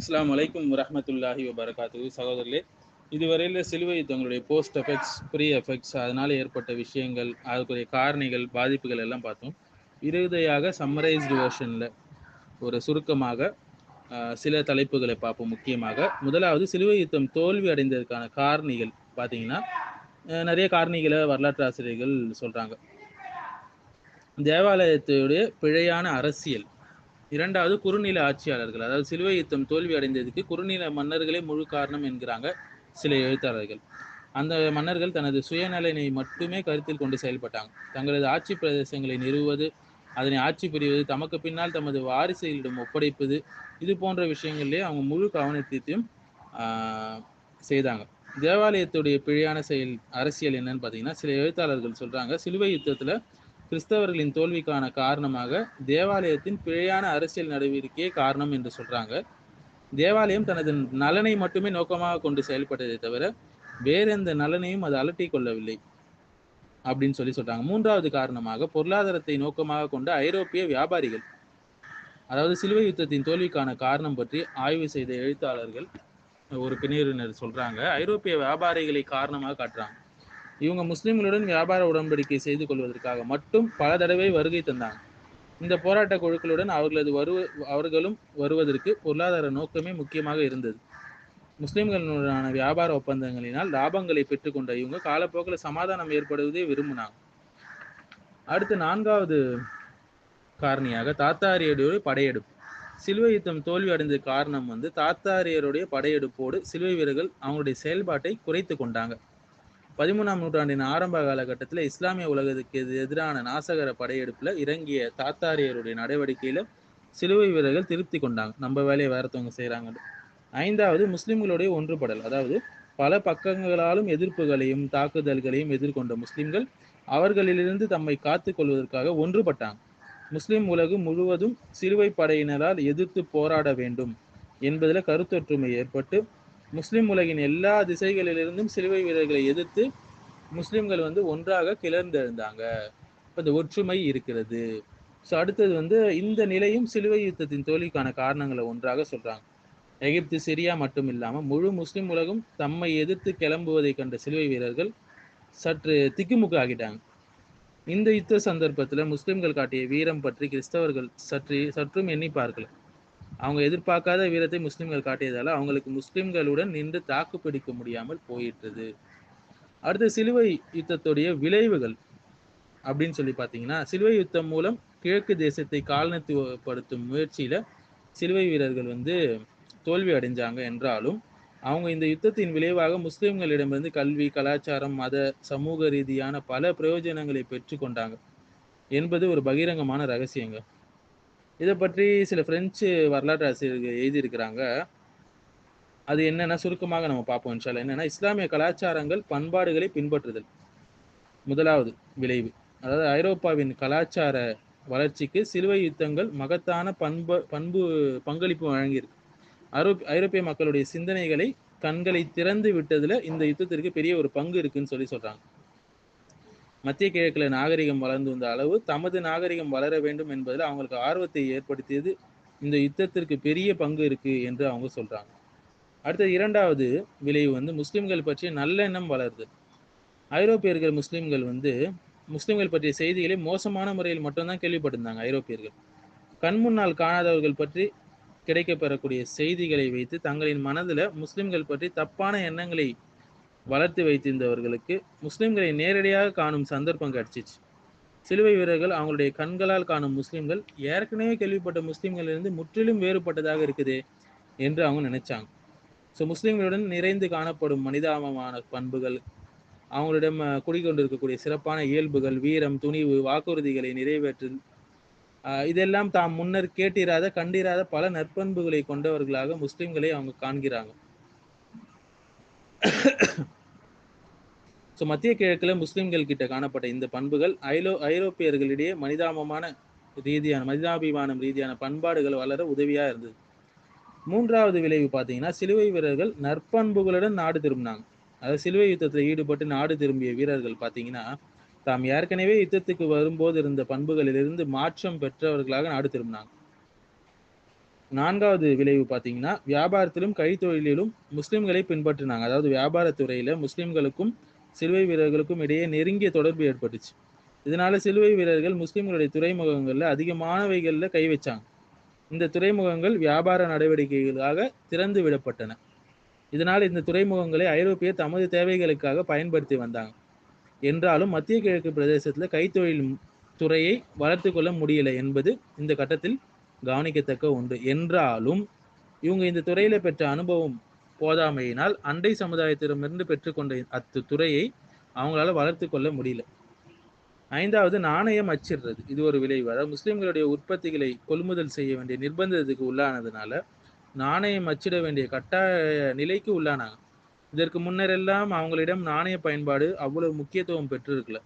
அஸ்ஸலாமு அலைக்கும் வரஹ்மத்துல்லாஹி வபரகாத்துஹு. சகோதரர்களே, இதுவரையில் சிலுவை யுத்தங்களுடைய போஸ்ட் எஃபெக்ட்ஸ், ப்ரீ எஃபெக்ட்ஸ், அதனால் ஏற்பட்ட விஷயங்கள், அதுக்குரிய காரணிகள், பாதிப்புகள் எல்லாம் பார்த்தோம். இறுதியாக சம்மரைஸ்டு வெர்ஷனில் ஒரு சுருக்கமாக சில தலைப்புகளை பார்ப்போம். முக்கியமாக முதலாவது, சிலுவை யுத்தம் தோல்வி அடைந்ததற்கான காரணிகள் பார்த்தீங்கன்னா, நிறைய காரணிகளை வரலாற்று ஆசிரியர்கள் சொல்கிறாங்க. தேவாலயத்துடைய பிழையான அரசியல். இரண்டாவது, குறுநில ஆட்சியாளர்கள். அதாவது சிலுவை யுத்தம் தோல்வி அடைந்ததுக்கு குறுநில மன்னர்களே முழு காரணம் என்கிறாங்க சில எழுத்தாளர்கள். அந்த மன்னர்கள் தனது சுயநலனை மட்டுமே கருத்தில் கொண்டு செயல்பட்டாங்க. தங்களது ஆட்சி பிரதேசங்களை நிறுவுவது, அதனை ஆட்சி புரிவது, தமக்கு பின்னால் தமது வாரிசுகளிடம் ஒப்படைப்பது, இது போன்ற விஷயங்கள்லேயே அவங்க முழு கவனத்தையும் செய்தாங்க. தேவாலயத்துடைய பிழையான அரசியல் என்னன்னு பார்த்தீங்கன்னா, சில எழுத்தாளர்கள் சொல்றாங்க, சிலுவை யுத்தத்தில் கிறிஸ்தவர்களின் தோல்விக்கான காரணமாக தேவாலயத்தின் பிழையான அரசியல் நடவடிக்கையே காரணம் என்று சொல்றாங்க. தேவாலயம் தனது நலனை மட்டுமே நோக்கமாக கொண்டு செயல்பட்டதை தவிர வேறெந்த நலனையும் அது அலட்டி கொள்ளவில்லை அப்படின்னு சொல்றாங்க. மூன்றாவது காரணமாக, பொருளாதாரத்தை நோக்கமாக கொண்ட ஐரோப்பிய வியாபாரிகள். அதாவது சிலுவை யுத்தத்தின் தோல்விக்கான காரணம் பற்றி ஆய்வு செய்த எழுத்தாளர்கள் ஒரு பிரிவினர் சொல்றாங்க, ஐரோப்பிய வியாபாரிகளை காரணமாக காட்டுறாங்க. இவங்க முஸ்லிம்களுடன் வியாபார உடன்படிக்கை செய்து கொள்வதற்காக மட்டும் பல தடவை வருகை தந்தாங்க. இந்த போராட்ட குழுக்களுடன் அவர்களும் வருவதற்கு பொருளாதார நோக்கமே முக்கியமாக இருந்தது. முஸ்லிம்களுடனான வியாபார ஒப்பந்தங்களினால் லாபங்களை பெற்றுக்கொண்ட இவங்க காலப்போக்கில் சமாதானம் ஏற்படுவதை விரும்பினாங்க. அடுத்து நான்காவது காரணியாக தாத்தாரியருடைய படையெடுப்பு. சிலுவை யுத்தம் தோல்வி அடைந்த காரணம் தாத்தாரியருடைய படையெடுப்போடு சிலுவை வீரர்கள் அவங்களுடைய செயல்பாட்டை குறைத்து கொண்டாங்க. 13ஆம் நூற்றாண்டின் ஆரம்ப காலகட்டத்தில் இஸ்லாமிய உலகத்துக்கு எதிரான நாசகர படையெடுப்புல இறங்கிய தாத்தாரியருடைய நடவடிக்கையில சிலுவை வீரர்கள் திருப்தி கொண்டாங்க, நம்ம வேலையை வேறத்தவங்க செய்யறாங்க. ஐந்தாவது, முஸ்லிம்களுடைய ஒன்றுபடல். அதாவது பல பக்கங்களாலும் எதிர்ப்புகளையும் தாக்குதல்களையும் எதிர்கொண்ட முஸ்லிம்கள் அவர்களிலிருந்து தம்மை காத்துக் கொள்வதற்காக ஒன்றுபட்டாங்க. முஸ்லிம் உலகம் முழுவதும் சிலுவை படையினரால் எதிர்த்து போராட வேண்டும் என்பதில் கருத்தொற்றுமை ஏற்பட்டு முஸ்லிம் உலகின் எல்லா திசைகளிலிருந்தும் சிலுவை வீரர்களை எதிர்த்து முஸ்லிம்கள் ஒன்றாக கிளர்ந்தெழுந்தாங்க. இப்போ இந்த ஒற்றுமை இருக்கிறது. ஸோ அடுத்தது இந்த நிலையும் சிலுவை யுத்தத்தின் தோல்விக்கான காரணங்களை ஒன்றாக சொல்றாங்க. எகிப்து, சிரியா மட்டும் இல்லாமல் முழு முஸ்லிம் உலகம் தம்மை எதிர்த்து கிளம்புவதை கண்ட சிலுவை வீரர்கள் சற்று திக்குமுக்கு ஆகிட்டாங்க. இந்த யுத்த சந்தர்ப்பத்தில் முஸ்லிம்கள் காட்டிய வீரம் பற்றி கிறிஸ்தவர்கள் சற்றும் எண்ணி பார்க்கல. அவங்க எதிர்பார்க்காத வீரத்தை முஸ்லிம்கள் காட்டியதால அவங்களுக்கு முஸ்லிம்களுடன் நின்று தாக்கு பிடிக்க முடியாமல் போயிட்டது. அடுத்த, சிலுவை யுத்தத்துடைய விளைவுகள் அப்படின்னு பார்த்தீங்கன்னா, சிலுவை யுத்தம் மூலம் கிழக்கு தேசத்தை காலனித்துவப்படுத்தும் முயற்சியில சிலுவை வீரர்கள் தோல்வி அடைஞ்சாங்க என்றாலும் அவங்க இந்த யுத்தத்தின் விளைவாக முஸ்லிம்களிடமிருந்து கல்வி, கலாச்சாரம், மத, சமூக ரீதியான பல பிரயோஜனங்களை பெற்று கொண்டாங்க என்பது ஒரு பகிரங்கமான ரகசியங்க. இதை பற்றி சில பிரெஞ்சு வரலாற்று ஆசிரியர்கள் எழுதியிருக்கிறாங்க. அது என்னன்னா சுருக்கமாக நம்ம பார்ப்போம் இன்ஷா அல்லாஹ். என்னன்னா, இஸ்லாமிய கலாச்சாரங்கள், பண்பாடுகளை பின்பற்றுதல் முதலாவது விளைவு. அதாவது ஐரோப்பாவின் கலாச்சார வளர்ச்சிக்கு சிலுவை யுத்தங்கள் மகத்தான பங்களிப்பு வழங்கியிருக்கு. ஐரோப்பிய மக்களுடைய சிந்தனைகளை, கண்களை திறந்து விட்டதுல இந்த யுத்தத்திற்கு பெரிய ஒரு பங்கு இருக்குன்னு சொல்றாங்க. மத்திய கிழக்குல நாகரிகம் வளர்ந்து வந்த அளவு தமது நாகரிகம் வளர வேண்டும் என்பதில் அவங்களுக்கு ஆர்வத்தை ஏற்படுத்தியது இந்த யுத்தத்திற்கு பெரிய பங்கு இருக்கு என்று அவங்க சொல்றாங்க. அடுத்த இரண்டாவது விளைவு முஸ்லிம்கள் பற்றிய நல்லெண்ணம் வளருது. ஐரோப்பியர்கள் முஸ்லிம்கள் பற்றிய செய்திகளை மோசமான முறையில் மட்டும்தான் கேள்விப்பட்டிருந்தாங்க. ஐரோப்பியர்கள் கண்முன்னால் காணாதவர்கள் பற்றி கிடைக்கப்பெறக்கூடிய செய்திகளை வைத்து தங்களின் மனதில் முஸ்லிம்கள் பற்றி தப்பான எண்ணங்களை வளர்த்து வைத்திருந்தவர்களுக்கு முஸ்லிம்களை நேரடியாக காணும் சந்தர்ப்பம் கிடைச்சிச்சு. சிலுவை வீரர்கள் அவங்களுடைய கண்களால் காணும் முஸ்லிம்கள் ஏற்கனவே கேள்விப்பட்ட முஸ்லிம்களிலிருந்து முற்றிலும் வேறுபட்டதாக இருக்குது என்று அவங்க நினைச்சாங்க. ஸோ முஸ்லிம்களுடன் நிறைந்து காணப்படும் மனிதாபமான பண்புகள், அவங்களிடம் குடிக்கொண்டிருக்கக்கூடிய சிறப்பான இயல்புகள், வீரம், துணிவு, வாக்குறுதிகளை நிறைவேற்றல், இதெல்லாம் தாம் முன்னர் கேட்டிராத, கண்டிராத பல நற்பண்புகளை கொண்டவர்களாக முஸ்லிம்களை அவங்க காண்கிறாங்க. ஸோ மத்திய கிழக்குல முஸ்லிம்கள் கிட்ட காணப்பட்ட இந்த பண்புகள் ஐரோப்பியர்களிடையே மனிதாபிமானம் ரீதியான பண்பாடுகள் வளர உதவியா இருந்தது. மூன்றாவது விளைவு பார்த்தீங்கன்னா, சிலுவை வீரர்கள் நற்பண்புகளுடன் நாடு திரும்பினாங்க. அதாவது சிலுவை யுத்தத்தில் ஈடுபட்டு நாடு திரும்பிய வீரர்கள் பார்த்தீங்கன்னா, தாம் ஏற்கனவே யுத்தத்துக்கு வரும்போது இருந்த பண்புகளிலிருந்து மாற்றம் பெற்றவர்களாக நாடு திரும்பினாங்க. 4வது விளைவு பார்த்தீங்கன்னா, வியாபாரத்திலும் கைத்தொழிலிலும் முஸ்லிம்களை பின்பற்றினாங்க. அதாவது வியாபாரத்துறையில முஸ்லிம்களுக்கும் சிலுவை வீரர்களுக்கும் இடையே நெருங்கிய தொடர்பு ஏற்பட்டுச்சு. இதனால சிலுவை வீரர்கள் முஸ்லிம்களுடைய துறைமுகங்கள்ல அதிகமானவைகள்ல கை வச்சாங்க. இந்த துறைமுகங்கள் வியாபார நடவடிக்கைகளுக்காக திறந்து விடப்பட்டன. இதனால் இந்த துறைமுகங்களை ஐரோப்பியர் தமது தேவைகளுக்காக பயன்படுத்தி வந்தாங்க. என்றாலும் மத்திய கிழக்கு பிரதேசத்துல கைத்தொழில் துறையை வளர்த்து கொள்ள முடியல என்பது இந்த கட்டத்தில் கவனிக்கத்தக்க ஒன்று. என்றாலும் இவங்க இந்த துறையில பெற்ற அனுபவம் போதாமையினால் அண்டை சமுதாயத்திடமிருந்து பெற்றுக்கொண்ட அத்துறையை அவங்களால வளர்த்து கொள்ள முடியல. 5வது நாணயம் அச்சிடுறது. இது ஒரு விளைவு. அதாவது முஸ்லிம்களுடைய உற்பத்திகளை கொள்முதல் செய்ய வேண்டிய நிர்பந்தத்துக்கு உள்ளானதுனால நாணயம் அச்சிட வேண்டிய கட்டாய நிலைக்கு உள்ளானாங்க. இதற்கு முன்னரெல்லாம் அவங்களிடம் நாணய பயன்பாடு அவ்வளவு முக்கியத்துவம் பெற்றிருக்கல.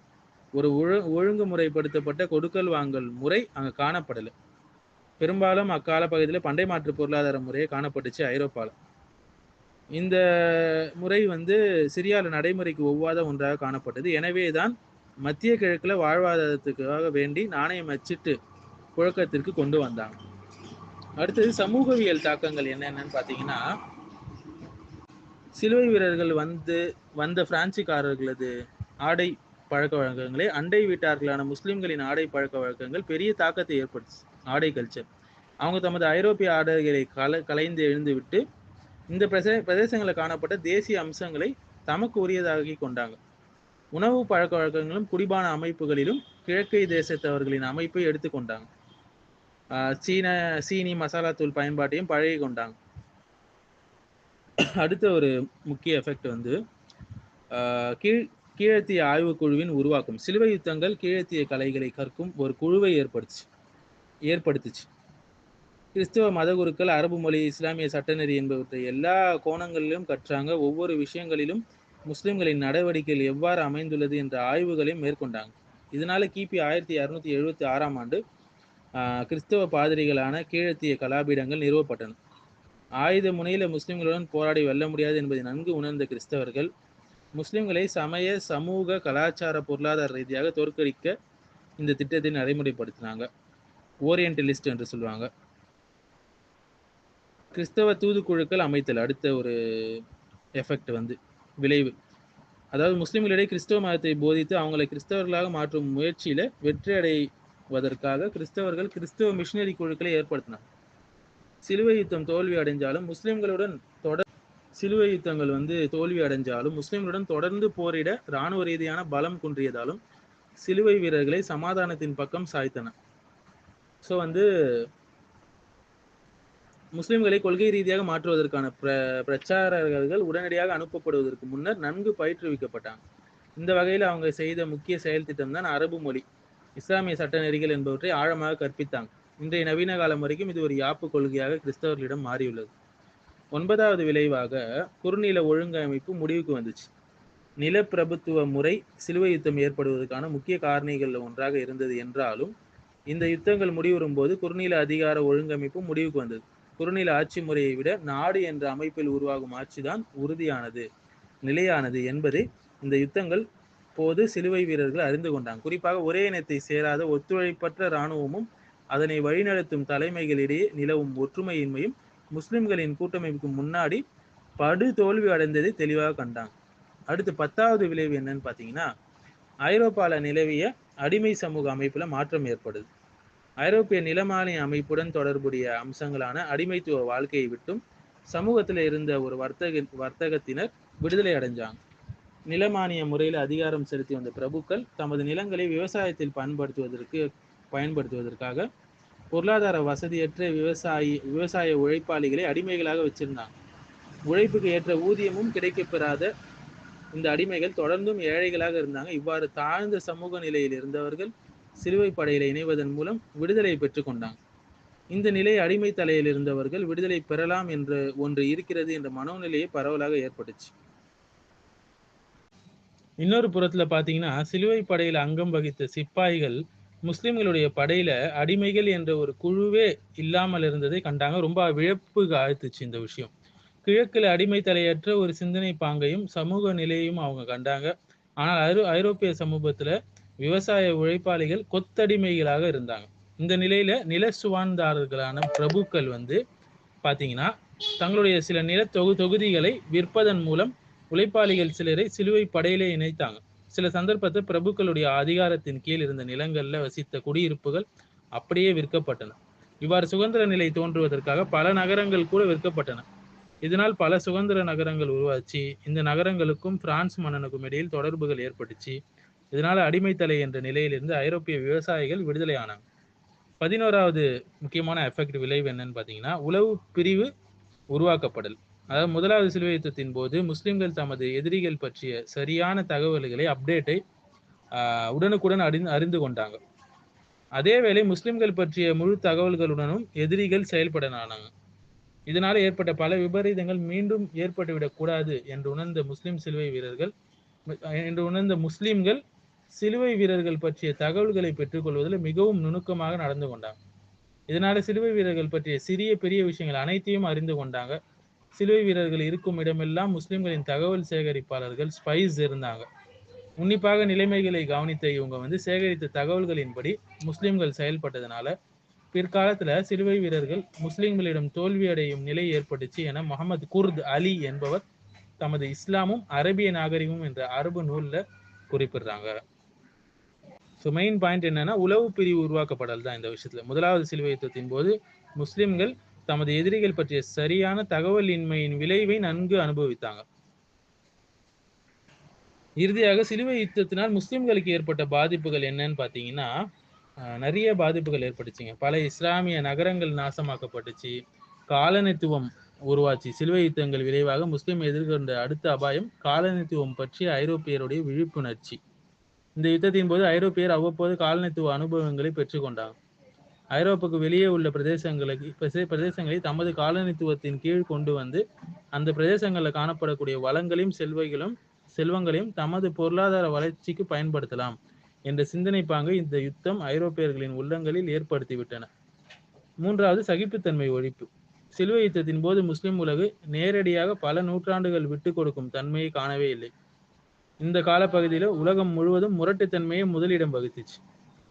ஒரு ஒழுங்குமுறைப்படுத்தப்பட்ட கொடுக்கல் வாங்கல் முறை அங்க காணப்படலை. பெரும்பாலும் அக்கால பகுதியில் பண்டை மாற்று பொருளாதார முறையை காணப்பட்டுச்சு ஐரோப்பால. இந்த முறை சிரியால நடைமுறைக்கு ஒவ்வாத ஒன்றாக காணப்பட்டது. எனவேதான் மத்திய கிழக்குல வாழ்வாதாரத்துக்காக வேண்டி நாணயம் அச்சிட்டு புழக்கத்திற்கு கொண்டு வந்தாங்க. அடுத்தது சமூகவியல் தாக்கங்கள் என்னென்னு பார்த்தீங்கன்னா, சிலுவை வீரர்கள் வந்த பிரான்சுக்காரர்களது ஆடை பழக்க வழக்கங்களே அண்டை வீட்டார்களான முஸ்லிம்களின் ஆடை பழக்க வழக்கங்கள் பெரிய தாக்கத்தை ஏற்படுச்சு. ஆடை கல்ச்சர் அவங்க தமது ஐரோப்பிய ஆடைகளை கலைந்து எழுந்து விட்டு இந்த பிரதேசங்களில் காணப்பட்ட தேசிய அம்சங்களை தமக்கு உரியதாகி கொண்டாங்க. உணவு பழக்க வழக்கங்களும் குடிபான அமைப்புகளிலும் கிழக்கை தேசத்தவர்களின் அமைப்பை எடுத்துக்கொண்டாங்க. சீனி மசாலா தூள் பயன்பாட்டையும் பழகி கொண்டாங்க. அடுத்த ஒரு முக்கிய எஃபெக்ட் கீழத்திய ஆய்வுக்குழுவின் உருவாக்கம். சிலுவை யுத்தங்கள் கீழத்திய கலைகளை கற்கும் ஒரு குழுவை ஏற்படுத்துச்சு. கிறிஸ்தவ மதகுருக்கள் அரபு மொழி, இஸ்லாமிய சட்டநெறி என்பவற்றை எல்லா கோணங்களிலும் கற்றாங்க. ஒவ்வொரு விஷயங்களிலும் முஸ்லிம்களின் நடவடிக்கைகள் எவ்வாறு அமைந்துள்ளது என்ற ஆய்வுகளையும் மேற்கொண்டாங்க. இதனால கிபி 1276ஆம் ஆண்டு கிறிஸ்தவ பாதிரிகளான கீழத்திய கலாபீடங்கள் நிறுவப்பட்டன. ஆயுத முனையில முஸ்லிம்களுடன் போராடி வெல்ல முடியாது என்பதை நன்கு உணர்ந்த கிறிஸ்தவர்கள் முஸ்லிம்களை சமய, சமூக, கலாச்சார, பொருளாதார ரீதியாக தோற்கடிக்க இந்த திட்டத்தை நடைமுறைப்படுத்தினாங்க. ஓரியன்டலிஸ்ட் என்று சொல்லுவாங்க. கிறிஸ்தவ தூதுக்குழுக்கள் அமைத்தல் அடுத்த ஒரு எஃபெக்ட் விளைவு. அதாவது முஸ்லிம்களிடையே கிறிஸ்தவ மதத்தை போதித்து அவங்களை கிறிஸ்தவர்களாக மாற்றும் முயற்சியில வெற்றி அடைவதற்காக கிறிஸ்தவ மிஷினரி குழுக்களை ஏற்படுத்தினாங்க. சிலுவை யுத்தம் தோல்வி அடைஞ்சாலும் முஸ்லிம்களுடன் தொடர்ந்து போரிட இராணுவ ரீதியான பலம் குன்றியதாலும் சிலுவை வீரர்களை சமாதானத்தின் பக்கம் சாய்த்தன. ஸோ முஸ்லிம்களை கொள்கை ரீதியாக மாற்றுவதற்கான பிரச்சாரகர்கள் உடனடியாக அனுப்பப்படுவதற்கு முன்னர் நன்கு பயிற்றுவிக்கப்பட்டாங்க. இந்த வகையில் அவங்க செய்த முக்கிய செயல் திட்டம் தான் அரபு மொழி, இஸ்லாமிய சட்ட நெறிகள் என்பவற்றை ஆழமாக கற்பித்தாங்க. இன்றைய நவீன காலம் வரைக்கும் இது ஒரு யாப்பு கொள்கையாக கிறிஸ்தவர்களிடம் மாறியுள்ளது. 9வது விளைவாக குறுநில ஒழுங்கமைப்பு முடிவுக்கு வந்துச்சு. நிலப்பிரபுத்துவ முறை சிலுவை யுத்தம் ஏற்படுவதற்கான முக்கிய காரணிகள் ஒன்றாக இருந்தது என்றாலும் இந்த யுத்தங்கள் முடிவுறும் போது குறுநில அதிகார ஒழுங்கமைப்பு முடிவுக்கு வந்தது. குறுநில ஆட்சி முறையை விட நாடு என்ற அமைப்பில் உருவாகும் ஆட்சிதான் உறுதியானது, நிலையானது என்பதை இந்த யுத்தங்கள் போது சிலுவை வீரர்கள் அறிந்து கொண்டாங்க. குறிப்பாக ஒரே இனத்தை சேராத ஒத்துழைப்பற்ற இராணுவமும் அதனை வழிநடத்தும் தலைமைகளிடையே நிலவும் ஒற்றுமையின்மையும் முஸ்லிம்களின் கூட்டமைப்புக்கு முன்னாடி படு தோல்வி அடைந்ததை தெளிவாக கண்டாங்க. அடுத்து 10வது விளைவு என்னன்னு பார்த்தீங்கன்னா, ஐரோப்பால நிலவிய அடிமை சமூக அமைப்புல மாற்றம் ஏற்படுது. ஐரோப்பிய நிலமானிய அமைப்புடன் தொடர்புடைய அம்சங்களான அடிமைத்துவ வாழ்க்கையை விட்டும் சமூகத்தில் இருந்த ஒரு வர்த்தகத்தினர் விடுதலை அடைஞ்சாங்க. நிலமானிய முறையில் அதிகாரம் செலுத்தி வந்த பிரபுக்கள் தமது நிலங்களை விவசாயத்தில் பயன்படுத்துவதற்காக பொருளாதார வசதியற்ற விவசாய உழைப்பாளிகளை அடிமைகளாக வச்சிருந்தாங்க. உழைப்புக்கு ஏற்ற ஊதியமும் கிடைக்கப்பெறாத இந்த அடிமைகள் தொடர்ந்தும் ஏழைகளாக இருந்தாங்க. இவ்வாறு தாழ்ந்த சமூக நிலையில் இருந்தவர்கள் சிலுவை படையில இணைவதன் மூலம் விடுதலை பெற்றுக் கொண்டாங்க. இந்த நிலை அடிமை தலையில் இருந்தவர்கள் விடுதலை பெறலாம் என்ற ஒன்று இருக்கிறது என்ற மனோநிலையை பரவலாக ஏற்பட்டுச்சு. இன்னொரு புறத்துல பாத்தீங்கன்னா, சிலுவை படையில அங்கம் வகித்த சிப்பாய்கள் முஸ்லிம்களுடைய படையில அடிமைகள் என்ற ஒரு குழுவே இல்லாமல் இருந்ததை கண்டாங்க. ரொம்ப வியப்புக்கு ஆழ்த்துச்சு இந்த விஷயம். கிழக்குல அடிமை தலையற்ற ஒரு சிந்தனை பாங்கையும் சமூக நிலையையும் அவங்க கண்டாங்க. ஆனால் ஐரோப்பிய சமூகத்துல விவசாய உழைப்பாளிகள் கொத்தடிமைகளாக இருந்தாங்க. இந்த நிலையில நில சுவான்தாரர்களான பிரபுக்கள் பார்த்தீங்கன்னா தங்களுடைய சில நில தொகுதிகளை விற்பதன் மூலம் உழைப்பாளிகள் சிலரை சிலுவை படையிலே இணைத்தாங்க. சில சந்தர்ப்பத்தை பிரபுக்களுடைய அதிகாரத்தின் கீழ் இருந்த நிலங்கள்ல வசித்த குடியிருப்புகள் அப்படியே விற்கப்பட்டன. இவ்வாறு சுதந்திர நிலை தோன்றுவதற்காக பல நகரங்கள் கூட விற்கப்பட்டன. இதனால் பல சுதந்திர நகரங்கள் உருவாச்சு. இந்த நகரங்களுக்கும் பிரான்ஸ் மன்னனுக்கும் இடையில் தொடர்புகள் ஏற்பட்டுச்சு. இதனால அடிமைத்தலை என்ற நிலையிலிருந்து ஐரோப்பிய விவசாயிகள் விடுதலை ஆனாங்க. 11வது முக்கியமான எஃபெக்ட் விளைவு என்னன்னு பார்த்தீங்கன்னா, உளவு பிரிவு உருவாக்கப்படல். அதாவது முதலாவது சிலுவை யுத்தத்தின் போது முஸ்லிம்கள் தமது எதிரிகள் பற்றிய சரியான தகவல்களை அப்டேட்டை உடனுக்குடன் அறிந்து கொண்டாங்க. அதேவேளை முஸ்லிம்கள் பற்றிய முழு தகவல்களுடனும் எதிரிகள் செயல்படனானாங்க. இதனால் ஏற்பட்ட பல விபரீதங்கள் மீண்டும் ஏற்பட்டுவிடக் கூடாது என்று உணர்ந்த முஸ்லிம்கள் சிலுவை வீரர்கள் பற்றிய தகவல்களை பெற்றுக்கொள்வதில் மிகவும் நுணுக்கமாக நடந்து கொண்டாங்க. இதனால சிலுவை வீரர்கள் பற்றிய சிறிய பெரிய விஷயங்கள் அனைத்தையும் அறிந்து கொண்டாங்க. சிலுவை வீரர்கள் இருக்கும் இடமெல்லாம் முஸ்லிம்களின் தகவல் சேகரிப்பாளர்கள் ஸ்பைஸ் இருந்தாங்க. உன்னிப்பாக நிலைமைகளை கவனித்த இவங்க சேகரித்த தகவல்களின்படி முஸ்லிம்கள் செயல்பட்டதனால பிற்காலத்துல சிலுவை வீரர்கள் முஸ்லிம்களிடம் தோல்வி அடையும் நிலை ஏற்பட்டுச்சு என முகமது குர்த் அலி என்பவர் தமது இஸ்லாமும் அரபிய நாகரிகமும் என்ற அரபு நூல்ல குறிப்பிடுறாங்க. ஸோ மெயின் பாயிண்ட் என்னன்னா, உளவு பிரிவு உருவாக்கப்படல் தான் இந்த விஷயத்துல. முதலாவது சிலுவை யுத்தத்தின் போது முஸ்லிம்கள் தமது எதிரிகள் பற்றிய சரியான தகவல் இன்மையின் விளைவை நன்கு அனுபவித்தாங்க. இறுதியாக சிலுவை யுத்தத்தினால் முஸ்லிம்களுக்கு ஏற்பட்ட பாதிப்புகள் என்னன்னு பார்த்தீங்கன்னா, நிறைய பாதிப்புகள் ஏற்பட்டுச்சுங்க. பல இஸ்லாமிய நகரங்கள் நாசமாக்கப்பட்டுச்சு. காலனித்துவம் உருவாச்சு. சிலுவை யுத்தங்கள் விளைவாக முஸ்லிம் எதிர்கொண்ட அடுத்த அபாயம் காலனித்துவம் பற்றிய ஐரோப்பியருடைய விழிப்புணர்ச்சி. இந்த யுத்தத்தின் போது ஐரோப்பியர் அவ்வப்போது காலனித்துவ அனுபவங்களை பெற்றுக்கொண்டாங்க. ஐரோப்பாவுக்கு வெளியே உள்ள பிரதேசங்களை தமது காலனித்துவத்தின் கீழ் கொண்டு வந்து அந்த பிரதேசங்களில் காணப்படக்கூடிய வளங்களையும் செல்வங்களையும் தமது பொருளாதார வளர்ச்சிக்கு பயன்படுத்தலாம் என்ற சிந்தனை பாங்கு இந்த யுத்தம் ஐரோப்பியர்களின் உள்ளங்களில் ஏற்படுத்திவிட்டன. 3வது சகிப்புத்தன்மை ஒழிப்பு. சிலுவை யுத்தத்தின் போது முஸ்லிம் உலகு நேரடியாக பல நூற்றாண்டுகள் விட்டு கொடுக்கும் தன்மையை காணவே இல்லை. இந்த காலப்பகுதியில் உலகம் முழுவதும் முரட்டுத்தன்மையை முதலிடம் வகித்துச்சு.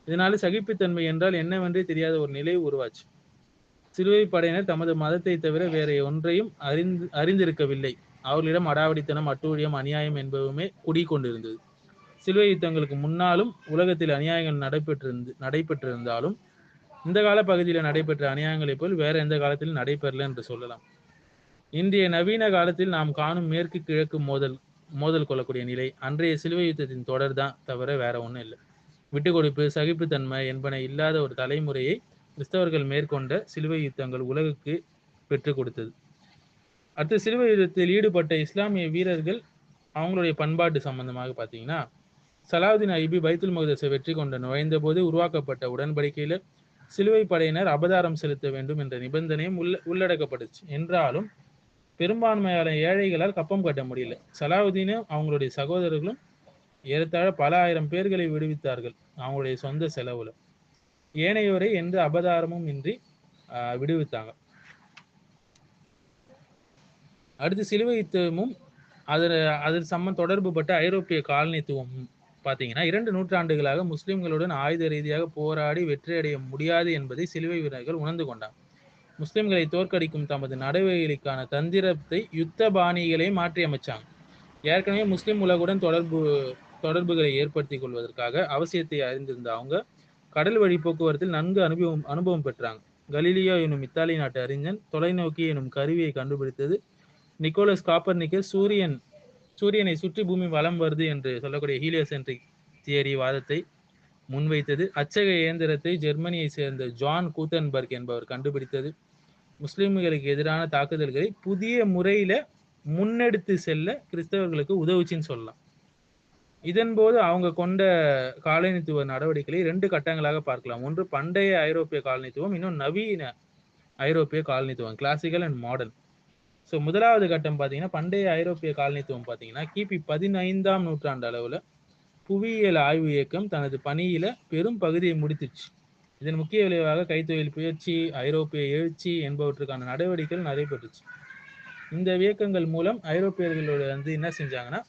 இதனால சகிப்புத்தன்மை என்றால் என்னவென்றே தெரியாத ஒரு நிலை உருவாச்சு. சிலுவை படையினர் தமது மதத்தை தவிர வேற ஒன்றையும் அறிந்திருக்கவில்லை. அவர்களிடம் அடாவடித்தனம், அட்டூழியம், அநியாயம் என்பதுமே குடிக்கொண்டிருந்தது. சிலுவை யுத்தங்களுக்கு முன்னாலும் உலகத்தில் அநியாயங்கள் நடைபெற்றிருந்தாலும் இந்த கால பகுதியில் நடைபெற்ற அநியாயங்களைப் போல் வேற எந்த காலத்திலும் நடைபெறல என்று சொல்லலாம். இன்றைய நவீன காலத்தில் நாம் காணும் மேற்கு கிழக்கு மோதல் கொள்ளக்கூடிய நிலை அன்றைய சிலுவை யுத்தத்தின் தொடர் தான், தவிர வேற ஒன்றும் இல்லை. விட்டுக்கொடுப்பு, சகிப்புத்தன்மை என்பன இல்லாத ஒரு தலைமுறையை கிறிஸ்தவர்கள் மேற்கொண்ட சிலுவை யுத்தங்கள் உலகுக்கு பெற்றுக் கொடுத்தது. அடுத்து சிலுவை யுத்தத்தில் ஈடுபட்ட இஸ்லாமிய வீரர்கள் அவங்களுடைய பண்பாட்டு சம்பந்தமாக பார்த்தீங்கன்னா, சலாவுதீன் ஐபி பைத்துல் மக்தஸை வெற்றி கொண்டு நுழைந்த போது உருவாக்கப்பட்ட உடன்படிக்கையில சிலுவை படையினர் அபதாரம் செலுத்த வேண்டும் என்ற நிபந்தனையும் உள்ளடக்கப்பட்டுச்சு. என்றாலும் பெரும்பான்மையான ஏழைகளால் கப்பம் கட்ட முடியல. சலாவுதீனும் அவங்களுடைய சகோதரர்களும் ஏறத்தாழ பல ஆயிரம் பேர்களை விடுவித்தார்கள் அவங்களுடைய சொந்த செலவுல. ஏனையோரை எந்த அபதாரமும் இன்றி விடுவித்தாங்க. அடுத்து சிலுவை யுத்தமும் அதில் தொடர்பு பட்ட ஐரோப்பிய காலனித்துவம் பார்த்தீங்கன்னா, 2 நூற்றாண்டுகளாக முஸ்லிம்களுடன் ஆயுத ரீதியாக போராடி வெற்றி அடைய முடியாது என்பதை சிலுவை வீரர்கள் உணர்ந்து கொண்டாங்க. முஸ்லிம்களை தோற்கடிக்கும் தமது நடவடிக்கைக்கான தந்திரத்தை யுத்த பாணிகளை மாற்றி அமைச்சாங்க. ஏற்கனவே முஸ்லிம் உலகுடன் தொடர்புகளை ஏற்படுத்திக் கொள்வதற்காக அவசியத்தை அறிந்திருந்த அவங்க கடல் வழி போக்குவரத்தில் நன்கு அனுபவம் பெற்றாங்க. கலீலியோ எனும் இத்தாலி நாட்டு அறிஞன் தொலைநோக்கி எனும் கருவியை கண்டுபிடித்தது. நிக்கோலஸ் காப்பர்னிக்கஸ் சூரியனை சுற்றி பூமி வலம் வருது என்று சொல்லக்கூடிய ஹீலியோசென்ட்ரிக் தியரி வாதத்தை முன்வைத்தது. அச்சக இயந்திரத்தை ஜெர்மனியை சேர்ந்த ஜான் கூத்தன்பர்க் என்பவர் கண்டுபிடித்தது. முஸ்லிம்களுக்கு எதிரான தாக்குதல்களை புதிய முறையில முன்னெடுத்து செல்ல கிறிஸ்தவர்களுக்கு உதவுச்சின்னு சொல்லலாம். இதன் போது அவங்க கொண்ட காலனித்துவ நடவடிக்கைகளை 2 கட்டங்களாக பார்க்கலாம். ஒன்று பண்டைய ஐரோப்பிய காலனித்துவம், இன்னும் நவீன ஐரோப்பிய காலனித்துவம், கிளாசிக்கல் அண்ட் மாடர்ன். ஸோ முதலாவது கட்டம் பார்த்தீங்கன்னா, பண்டைய ஐரோப்பிய காலனித்துவம் பார்த்தீங்கன்னா கிபி 15ஆம் நூற்றாண்டு அளவில் புவியியல் ஆய்வு இயக்கம் தனது பணியில பெரும் பகுதியை முடித்துச்சு. இதன் முக்கிய விளைவாக கைத்தொழில் புயற்சி, ஐரோப்பிய எழுச்சி என்பவற்றுக்கான நடவடிக்கைகள் நடைபெற்றுச்சு. இந்த இயக்கங்கள் மூலம் ஐரோப்பியர்களோட என்ன செஞ்சாங்கன்னா,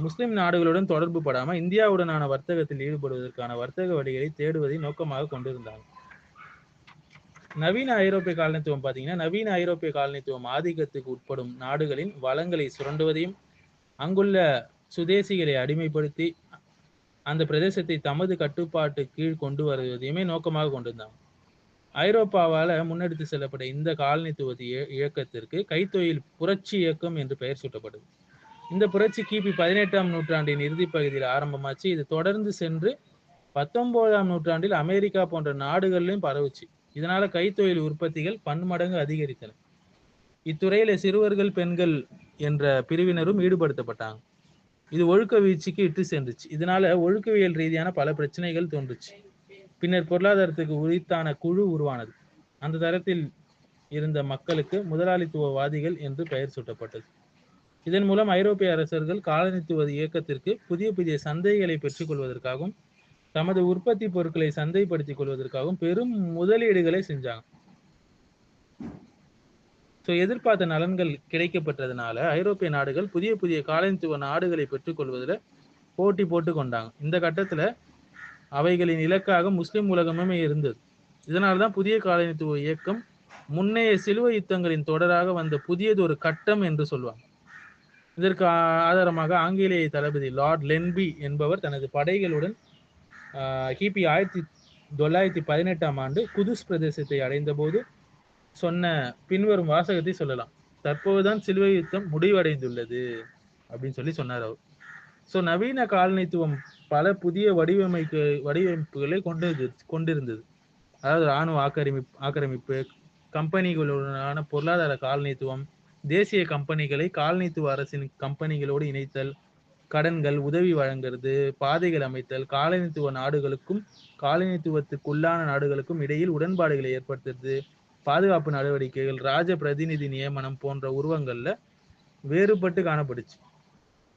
முஸ்லிம் நாடுகளுடன் தொடர்பு படாமல் இந்தியாவுடனான வர்த்தகத்தில் ஈடுபடுவதற்கான வர்த்தக வழிகளை தேடுவதை நோக்கமாக கொண்டிருந்தாங்க. நவீன ஐரோப்பிய காலனித்துவம் பார்த்தீங்கன்னா, நவீன ஐரோப்பிய காலனித்துவம் ஆதிக்கத்துக்கு உட்படும் நாடுகளின் வளங்களை சுரண்டுவதையும், அங்குள்ள சுதேசிகளை அடிமைப்படுத்தி அந்த பிரதேசத்தை தமது கட்டுப்பாட்டு கீழ் கொண்டு வருவதையுமே நோக்கமாக கொண்டிருந்தாங்க. ஐரோப்பாவால முன்னெடுத்து செல்லப்பட்ட இந்த காலனித்துவ இயக்கத்திற்கு கைத்தொழில் புரட்சி இயக்கம் என்று பெயர் சூட்டப்பட்டது. இந்த புரட்சி கிபி 18ஆம் நூற்றாண்டின் இறுதி பகுதியில் ஆரம்பமாச்சு. இது தொடர்ந்து சென்று 19ஆம் நூற்றாண்டில் அமெரிக்கா போன்ற நாடுகளிலும் பரவுச்சு. இதனால கைத்தொழில் உற்பத்திகள் பன்மடங்கு அதிகரித்தன. இத்துறையில சிறுவர்கள், பெண்கள் என்ற பிரிவினரும் ஈடுபடுத்தப்பட்டாங்க. இது ஒழுக்க வீழ்ச்சிக்கு இட்டு சென்றுச்சு. இதனால ஒழுக்கவியல் ரீதியான பல பிரச்சனைகள் தோன்றுச்சு. பின்னர் பொருளாதாரத்துக்கு உரித்தான குழு உருவானது. அந்த தரத்தில் இருந்த மக்களுக்கு முதலாளித்துவவாதிகள் என்று பெயர் சூட்டப்பட்டது. இதன் மூலம் ஐரோப்பிய அரசர்கள் காலனித்துவ இயக்கத்திற்கு புதிய புதிய சந்தைகளை பெற்றுக் கொள்வதற்காகவும் தமது உற்பத்தி பொருட்களை சந்தைப்படுத்திக் கொள்வதற்காகவும் பெரும் முதலீடுகளை செஞ்சாங்க. எதிர்பார்த்த நலன்கள் கிடைக்கப்பட்டதுனால ஐரோப்பிய நாடுகள் புதிய புதிய காலனித்துவ நாடுகளை பெற்றுக் கொள்வதில் போட்டி போட்டு கொண்டாங்க. இந்த கட்டத்துல அவைகளின் இலக்காக முஸ்லிம் உலகமே இருந்தது. இதனால்தான் புதிய காலனித்துவ இயக்கம் முன்னைய சிலுவை யுத்தங்களின் தொடராக வந்த புதியதொரு கட்டம் என்று சொல்வாங்க. இதற்கு ஆதாரமாக ஆங்கிலேய தளபதி லார்ட் லென்பி என்பவர் தனது படைகளுடன் கிபி 1918ஆம் ஆண்டு குதுஸ் பிரதேசத்தை அடைந்த போது சொன்ன பின்வரும் வாசகத்தை சொல்லலாம். தற்போதுதான் சிலுவை யுத்தம் முடிவடைந்துள்ளது அப்படின்னு சொல்லி சொன்னார் அவர். நவீன காலனித்துவம் பல புதிய வடிவமைப்புகளை கொண்டிருந்தது. அதாவது இராணுவ ஆக்கிரமிப்பு, கம்பெனிகளுடனான பொருளாதார காலனித்துவம், தேசிய கம்பெனிகளை காலனித்துவ அரசின் கம்பெனிகளோடு இணைத்தல், கடன்கள், உதவி வழங்குறது, பாதைகள் அமைத்தல், காலனித்துவ நாடுகளுக்கும் காலனித்துவத்துக்குள்ளான நாடுகளுக்கும் இடையில் உடன்பாடுகளை ஏற்படுத்துறது, பாதுகாப்பு நடவடிக்கைகள், ராஜ பிரதிநிதி நியமனம் போன்ற உருவங்கள்ல வேறுபட்டு காணப்படுச்சு.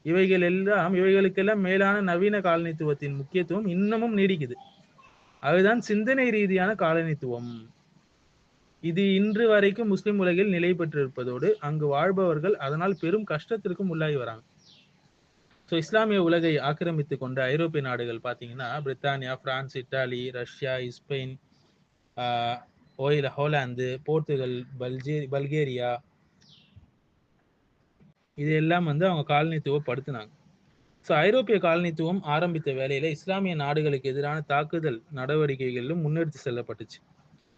இவைகளுக்கெல்லாம் மேலான நவீன காலனித்துவத்தின் முக்கியத்துவம் இன்னமும் நீடிக்குது. அதுதான் சிந்தனை ரீதியான காலனித்துவம். இது இன்று வரைக்கும் முஸ்லிம் உலகில் நிலை பெற்றிருப்பதோடு அங்கு வாழ்பவர்கள் அதனால் பெரும் கஷ்டத்திற்கும் உள்ளாகி வராங்க. இஸ்லாமிய உலகை ஆக்கிரமித்து கொண்ட ஐரோப்பிய நாடுகள் பார்த்தீங்கன்னா, பிரித்தானியா, France, Italy, Russia, Spain, Holland, Portugal, Bulgaria, இதெல்லாம் அவங்க காலனித்துவப்படுத்தினாங்க. ஐரோப்பிய காலனித்துவம் ஆரம்பித்த வேளையில இஸ்லாமிய நாடுகளுக்கு எதிரான தாக்குதல் நடவடிக்கைகளிலும் முன்னெடுத்து செல்லப்பட்டுச்சு.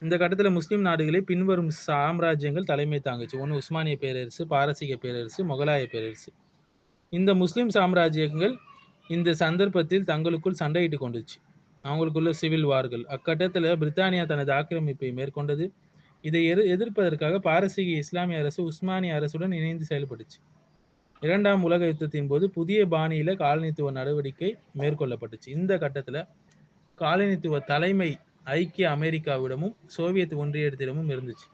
இந்த கட்டத்துல முஸ்லிம் நாடுகளை பின்வரும் சாம்ராஜ்யங்கள் தலைமை தாங்குச்சு. ஒன்று உஸ்மானிய பேரரசு, பாரசீக பேரரசு, முகலாய பேரரசு. இந்த முஸ்லிம் சாம்ராஜ்யங்கள் இந்த சந்தர்ப்பத்தில் தங்களுக்குள் சண்டையிட்டு கொண்டுச்சு. அவங்களுக்குள்ள சிவில் வார்கள். அக்கட்டத்துல பிரித்தானியா தனது ஆக்கிரமிப்பை மேற்கொண்டது. இதை எதிர்ப்பதற்காக பாரசீக இஸ்லாமிய அரசு உஸ்மானிய அரசுடன் இணைந்து செயல்பட்டுச்சு. இரண்டாம் உலக யுத்தத்தின் போது புதிய பாணியில காலனித்துவ நடவடிக்கை மேற்கொள்ளப்பட்டுச்சு. இந்த கட்டத்துல காலனித்துவ தலைமை ஐக்கிய அமெரிக்காவிடமும் சோவியத் ஒன்றியத்திடமும் இருந்துச்சு.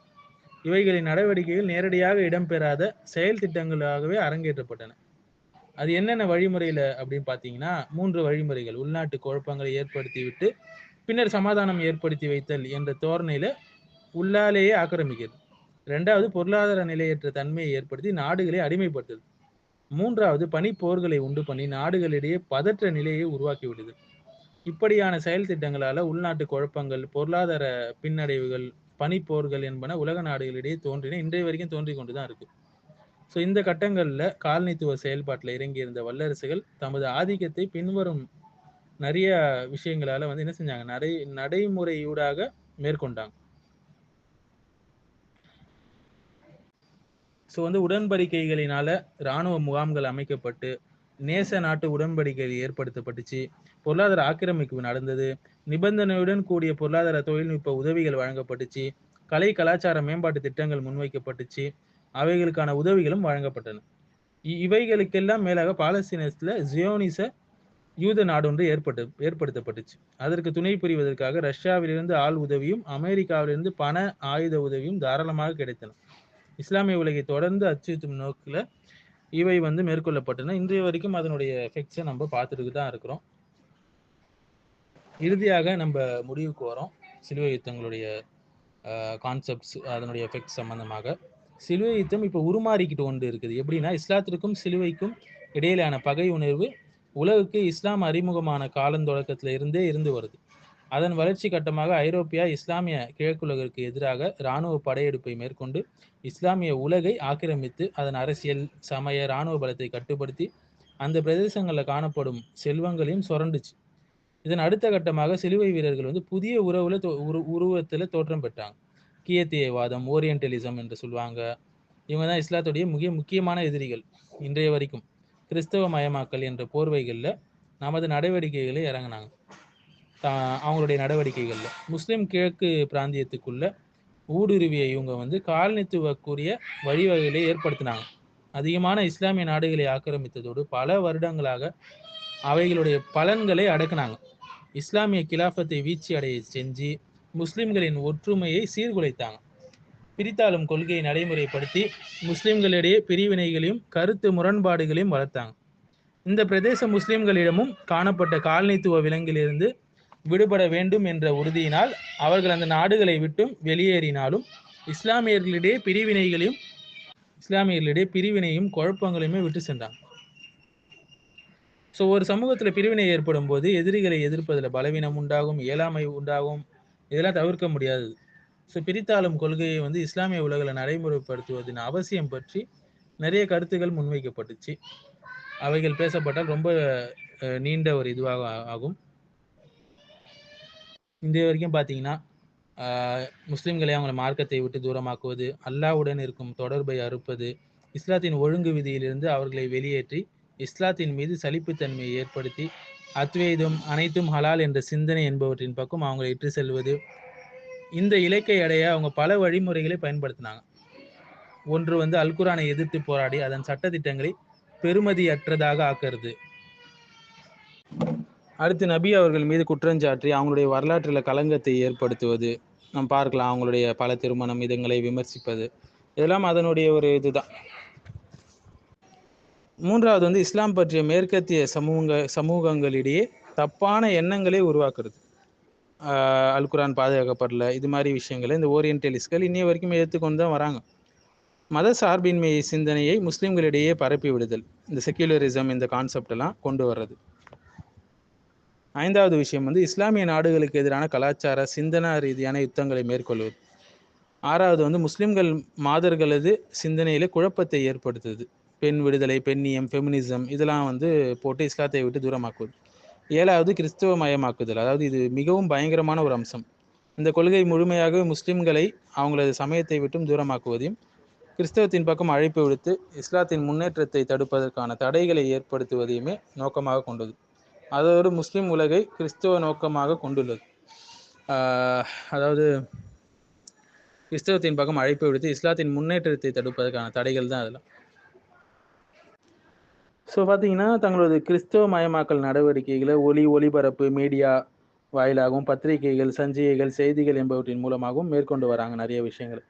இவைகளின் நடவடிக்கைகள் நேரடியாக இடம்பெறாத செயல் திட்டங்களாகவே அரங்கேற்றப்பட்டன. அது என்னென்ன வழிமுறையில அப்படின்னு பாத்தீங்கன்னா, 3 வழிமுறைகள். உள்நாட்டு குழப்பங்களை ஏற்படுத்திவிட்டு பின்னர் சமாதானம் ஏற்படுத்தி வைத்தல் என்ற தோரணையில உள்ளாலேயே ஆக்கிரமிக்கிறது. 2வது பொருளாதார நிலையற்ற தன்மையை ஏற்படுத்தி நாடுகளை அடிமைப்படுத்துது. 3வது பனிப்போர்களை உண்டு பண்ணி நாடுகளிடையே பதற்ற நிலையை உருவாக்கி விடுது. இப்படியான செயல் திட்டங்களால உள்நாட்டு குழப்பங்கள், பொருளாதார பின்னடைவுகள், பனிப்போர்கள் என்பன உலக நாடுகளிடையே தோன்றின, இன்றைய வரைக்கும் தோன்றி கொண்டுதான் இருக்கு. இந்த கட்டங்கள்ல காலனித்துவ செயல்பாட்டில் இறங்கி இருந்த வல்லரசுகள் தமது ஆதிக்கத்தை பின்வரும் நிறைய விஷயங்களால என்ன செஞ்சாங்க, நடைமுறையூடாக மேற்கொண்டாங்க. உடன்படிக்கைகளினால இராணுவ முகாம்கள் அமைக்கப்பட்டு நேச நாட்டு உடன்படிக்கைகள் ஏற்படுத்தப்பட்டுச்சு. பொருளாதார ஆக்கிரமிப்பு நடந்தது. நிபந்தனையுடன் கூடிய பொருளாதார தொழில்நுட்ப உதவிகள் வழங்கப்பட்டுச்சு. கலை கலாச்சார மேம்பாட்டு திட்டங்கள் முன்வைக்கப்பட்டுச்சு. அவைகளுக்கான உதவிகளும் வழங்கப்பட்டன. இவைகளுக்கெல்லாம் மேலாக பாலஸ்தீனத்துல ஜியோனிச யூத நாடொன்று ஏற்படுத்தப்பட்டுச்சு. அதற்கு துணை புரிவதற்காக ரஷ்யாவிலிருந்து ஆள் உதவியும் அமெரிக்காவிலிருந்து பண ஆயுத உதவியும் தாராளமாக கிடைத்தன. இஸ்லாமிய உலகை தொடர்ந்து அச்சுறுத்தும் நோக்கில இவை மேற்கொள்ளப்பட்டன. இன்றைய வரைக்கும் அதனுடைய எஃபெக்ட்ஸை நம்ம பார்த்துட்டு தான் இருக்கிறோம். இறுதியாக நம்ம முடிவுக்கு வரோம். சிலுவை யுத்தங்களுடைய கான்செப்ட்ஸ், அதனுடைய எஃபெக்ட் சம்பந்தமாக. சிலுவை யுத்தம் இப்போ உருமாறிக்கிட்டு கொண்டு இருக்குது. எப்படின்னா, இஸ்லாத்திற்கும் சிலுவைக்கும் இடையிலான பகை உணர்வு உலகுக்கு இஸ்லாம் அறிமுகமான காலந்தொடக்கத்துல இருந்தே இருந்து வருது. அதன் வளர்ச்சி கட்டமாக ஐரோப்பியா இஸ்லாமிய கிழக்குலகிற்கு எதிராக இராணுவ படையெடுப்பை மேற்கொண்டு இஸ்லாமிய உலகை ஆக்கிரமித்து அதன் அரசியல், சமய, இராணுவ பலத்தை கட்டுப்படுத்தி அந்த பிரதேசங்களில் காணப்படும் செல்வங்களையும் சுரண்டுச்சு. இதன் அடுத்த கட்டமாக சிலுவை வீரர்கள் வந்து புதிய உருவத்தில் தோற்றம் பெற்றாங்க. கியத்தியவாதம், ஓரியன்டலிசம் என்று சொல்லுவாங்க. இவங்க தான் இஸ்லாத்துடைய முக்கியமான எதிரிகள். இன்றைய வரைக்கும் கிறிஸ்தவ மயமாக்கல் என்ற போர்வைகளில் நமது நடவடிக்கைகளை இறங்கினாங்க. அவங்களுடைய நடவடிக்கைகளில் முஸ்லிம் கிழக்கு பிராந்தியத்துக்குள்ள ஊடுருவிய இவங்க வந்து காலனித்துவக்குரிய வழிவகைகளை ஏற்படுத்தினாங்க. அதிகமான இஸ்லாமிய நாடுகளை ஆக்கிரமித்ததோடு பல வருடங்களாக அவைகளுடைய பலன்களை அடக்குனாங்க. இஸ்லாமிய கிலாஃபத்தை வீழ்ச்சி அடைய செஞ்சு முஸ்லிம்களின் ஒற்றுமையை சீர்குலைத்தாங்க. பிரித்தாளும் கொள்கையை நடைமுறைப்படுத்தி முஸ்லிம்களிடையே பிரிவினைகளையும் கருத்து முரண்பாடுகளையும் வளர்த்தாங்க. இந்த பிரதேச முஸ்லிம்களிடமும் காணப்பட்ட காலனித்துவ விலங்கிலிருந்து விடுபட வேண்டும் என்ற உறுதியினால் அவர்கள் அந்த நாடுகளை விட்டும் வெளியேறினாலும் இஸ்லாமியர்களிடையே பிரிவினையும் குழப்பங்களையுமே விட்டு சென்றாங்க. ஸோ ஒரு சமூகத்தில் பிரிவினை ஏற்படும் போது எதிரிகளை எதிர்ப்பதில் பலவீனம் உண்டாகும், இயலாமை உண்டாகும். இதெல்லாம் தவிர்க்க முடியாது. ஸோ பிரித்தாளும் கொள்கையை வந்து இஸ்லாமிய உலகில் நடைமுறைப்படுத்துவதன் அவசியம் பற்றி நிறைய கருத்துக்கள் முன்வைக்கப்பட்டுச்சு. அவைகள் பேசப்பட்டால் ரொம்ப நீண்ட ஒரு இதுவாக ஆகும். இன்றைய வரைக்கும் பார்த்தீங்கன்னா முஸ்லிம்களை அவங்களை மார்க்கத்தை விட்டு தூரமாக்குவது, அல்லாஹ்வுடன் இருக்கும் தொடர்பை அறுப்பது, இஸ்லாத்தின் ஒழுங்கு விதியிலிருந்து அவர்களை வெளியேற்றி இஸ்லாத்தின் மீது சலிப்புத்தன்மையை ஏற்படுத்தி அத்வைதம் அனைத்தும் ஹலால் என்ற சிந்தனை என்பவற்றின் பக்கம் அவங்களை இட்டு செல்வது, இந்த இலக்கை அடைய அவங்க பல வழிமுறைகளை பயன்படுத்தினாங்க. ஒன்று வந்து அல்குரானை எதிர்த்து போராடி அதன் சட்டத்திட்டங்களை பெருமதியற்றதாக ஆக்கிறது. அடுத்து நபி அவர்கள் மீது குற்றஞ்சாற்றி அவங்களுடைய வரலாற்றில் களங்கத்தை ஏற்படுத்துவது. நம்ம பார்க்கலாம், அவங்களுடைய பல திருமணம் இதங்களை விமர்சிப்பது, இதெல்லாம் அதனுடைய ஒரு இதுதான். மூன்றாவது வந்து இஸ்லாம் பற்றிய மேற்கத்திய சமூகங்களிடையே தப்பான எண்ணங்களை உருவாக்குறது. அல்குரான் பாதுகாக்கப்படல, இது மாதிரி விஷயங்களை இந்த ஓரியன்டலிஸ்ட்கள் இன்னைய வரைக்கும் எடுத்துக்கொண்டு தான் வராங்க. மத சார்பின்மை சிந்தனையை முஸ்லிம்களிடையே பரப்பி விடுதல், இந்த செக்யூலரிசம் இந்த கான்செப்ட் எல்லாம் கொண்டு வர்றது. ஐந்தாவது விஷயம் வந்து இஸ்லாமிய நாடுகளுக்கு எதிரான கலாச்சார சிந்தனா ரீதியான யுத்தங்களை மேற்கொள்வது. ஆறாவது வந்து முஸ்லிம்கள் மாதர்களது சிந்தனையில குழப்பத்தை ஏற்படுத்துது. பெண் விடுதலை, பெண்ணியம், ஃபெமினிசம் இதெல்லாம் வந்து போட்டு இஸ்லாத்தை விட்டு தூரமாக்குவது. ஏழாவது கிறிஸ்துவ மயமாக்குதல், அதாவது இது மிகவும் பயங்கரமான ஒரு அம்சம். இந்த கொள்கை முழுமையாக முஸ்லிம்களை அவங்களது சமயத்தை விட்டும் தூரமாக்குவதையும் கிறிஸ்தவத்தின் பக்கம் அழைப்பு விடுத்து இஸ்லாத்தின் முன்னேற்றத்தை தடுப்பதற்கான தடைகளை ஏற்படுத்துவதையுமே நோக்கமாக கொண்டது. அதோடு முஸ்லிம் உலகை கிறிஸ்தவ நோக்கமாக கொண்டுள்ளது. அதாவது கிறிஸ்தவத்தின் பக்கம் அழைப்பு விடுத்து இஸ்லாத்தின் முன்னேற்றத்தை தடுப்பதற்கான தடைகள் தான் அதெல்லாம். ஸோ பார்த்தீங்கன்னா தங்களது கிறிஸ்தவ மயமாக்கல் நடவடிக்கைகளை ஒளிபரப்பு மீடியா வாயிலாகவும் பத்திரிகைகள், சஞ்சிகைகள், செய்திகள் என்பவற்றின் மூலமாகவும் மேற்கொண்டு வராங்க நிறைய விஷயங்கள்.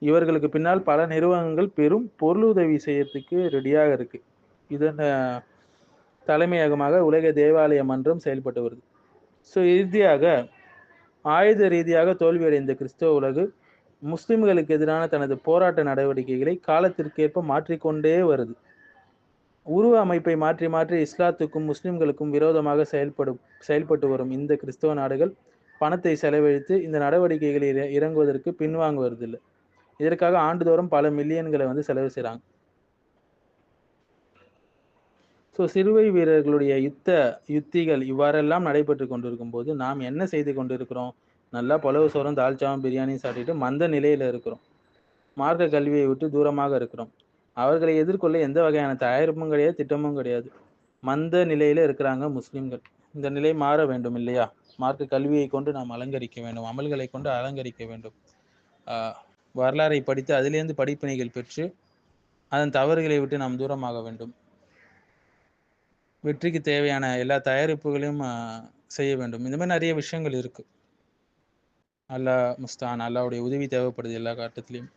இவர்களுக்கு பின்னால் பல நிறுவனங்கள் பெரும் பொருளுதவி செய்யறதுக்கு ரெடியாக இருக்கு. இதன் தலைமையகமாக உலக தேவாலய மன்றம் செயல்பட்டு வருது. ஸோ இறுதியாக ஆயுத ரீதியாக தோல்வியடைந்த கிறிஸ்தவ உலகு முஸ்லிம்களுக்கு எதிரான தனது போராட்ட நடவடிக்கைகளை காலத்திற்கேற்ப மாற்றிக்கொண்டே வருது. உருவ அமைப்பை மாற்றி மாற்றி இஸ்லாத்துக்கும் முஸ்லிம்களுக்கும் விரோதமாக செயல்பட்டு வரும் இந்த கிறிஸ்தவ நாடுகள் பணத்தை செலவழித்து இந்த நடவடிக்கைகளில் இறங்குவதற்கு பின்வாங்குவதில்லை. இதற்காக ஆண்டுதோறும் பல மில்லியன்களை வந்து செலவு செய்கிறாங்க. ஸோ சிறுவை வீரர்களுடைய யுத்திகள் இவ்வாறெல்லாம் நடைபெற்று கொண்டிருக்கும் போது நாம் என்ன செய்து கொண்டிருக்கிறோம்? நல்லா பொலவு சோறும் தால்ச்சாவும் பிரியாணி சாப்பிட்டுட்டு மந்த நிலையில் இருக்கிறோம். மார்க்க கல்வியை விட்டு தூரமாக இருக்கிறோம். அவர்களை எதிர்கொள்ள எந்த வகையான தயாரிப்பும் கிடையாது, திட்டமும் கிடையாது. மந்த நிலையில இருக்கிறாங்க முஸ்லிம்கள். இந்த நிலை மாற வேண்டும் இல்லையா? மார்க்க கல்வியை கொண்டு நாம் அலங்கரிக்க வேண்டும், அமல்களை கொண்டு அலங்கரிக்க வேண்டும். வரலாறை படித்து அதிலிருந்து படிப்பினைகள் பெற்று அதன் தவறுகளை விட்டு நாம் தூரமாக வேண்டும். வெற்றிக்கு தேவையான எல்லா தயாரிப்புகளையும் செய்ய வேண்டும். இந்த மாதிரி நிறைய விஷயங்கள் இருக்கு. அல்லாஹ் முஸ்தான், அல்லாஹ்வுடைய உதவி தேவைப்படுது எல்லா கட்டத்திலையும்.